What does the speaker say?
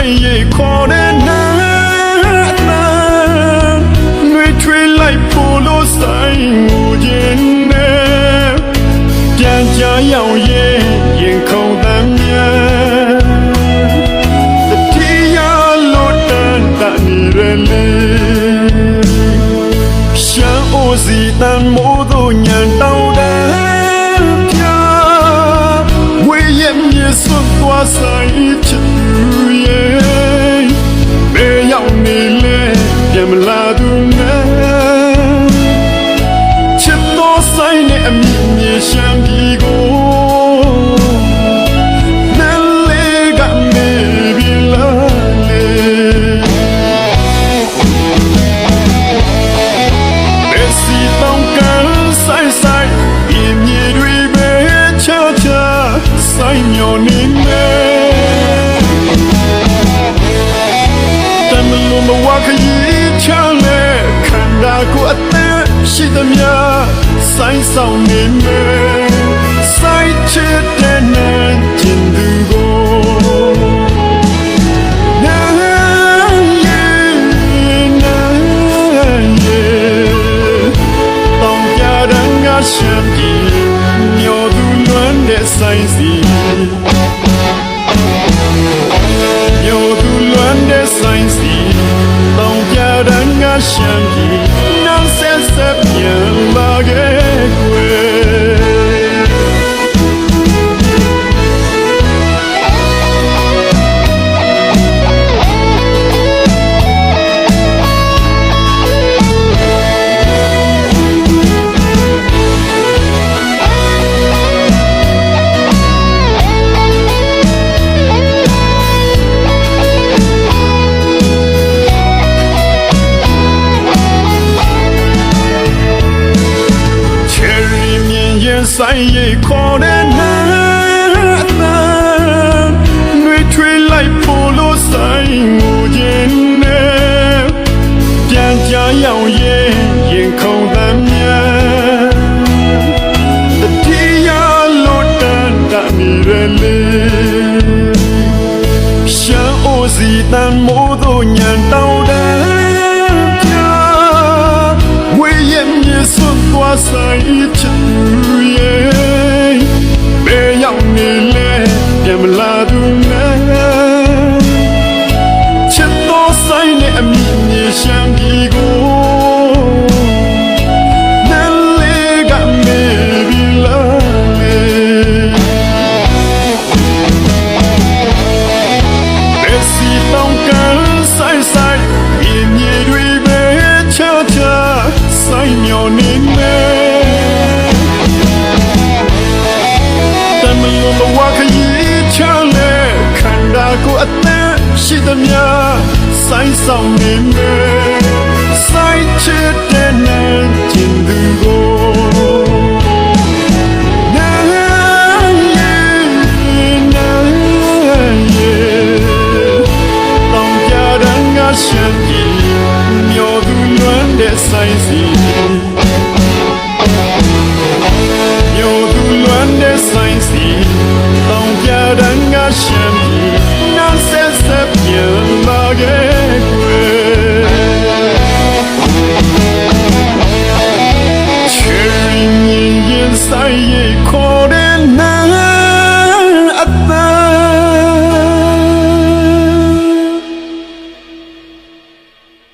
ဆိုင်ရိတ်ခေါ်တဲ့နာနှွေထွေးလိုက်ဖို့လို့ဆိုင်ငိုခြင်းနဲ့ပြန်ကြရောက်ရင်ခုန်တမ်းများတတိယလို့တန်တနေရလေရှမ်းအိုစီတန်မိုးတို့ညံတောင်းတဲ့ဝေးရဲ့မြေစွတ်သွားဆိုင်ဖြစ်သူရဲ့ဘယ်ရောက်နေလဲပြန်မလာသူနဲ့ချစ်တော်ဆိုင်နဲ့အမြင့်မြေရှမ်းပြည်ကိုနဲ့လေးကနေပြီလားလေဘယ်စီတောင်းကန်ဆိုင်ဆိုင်အမြင့်တွေပဲချာချာဆိုင်မျောနေမယ်တမလုံးမဝခရီးချမ်းလေခန္ဓာကိုယ်အသက်ရှိသမျှဆိုင်ဆောင်နေမယ်ဆိုင်ချစ်တဲ့နဲ့ကျင်သူကိုတောင်းကြတဲ့ငါရှမ်းပြည်မျောသူလွမ်းတဲ့ဆိုင်စီမျောသူလွမ်းတဲ့ဆိုင်စီတောင်းကြတဲ့ငါရှမ်းပြည်နောက်ဆက်ဆက်ပြန်လာခဲ့ကွယ်ဆိုင်ရိတ်ခေါ်တဲ့နာနှွေထွေးလိုက်ဖို့လို့ဆိုင်ငိုခြင်းနဲ့ပြန်ကြရောက်ရင်ခုန်တမ်းများတတိယလို့တန်တနေရလေရှမ်းအိုစီတန်မိုးတို့ညံတောင်းတဲ့ဝေးရဲ့မြေစွတ်သွားဆိုင်ချစ်သူရဲ့ဘယ်ရောက်နေလဲပြန်မလာသူနဲ့ချစ်တော်ဆိုင်နဲ့အမြင့်မြေရှမ်းပြည်ကိုနဲ့လေးကနေပြီလားလေဘယ်စီတောင်းကန်ဆိုင်ဆိုင်မြေမြေတွေပဲချာချာဆိုင်မျောနေမယ်တမလုံးမဝခရီးချမ်းလေခန္ဓာကိုယ်အသက်ရှိသမျှဆိုင်ဆောင်နေမယ်ဆိုင်ချစ်တဲ့နဲ့ကျင်သူကိုတောင်းကြတဲ့ငါရှမ်းပြည်မျောသူလွမ်းတဲ့ဆိုင်စီ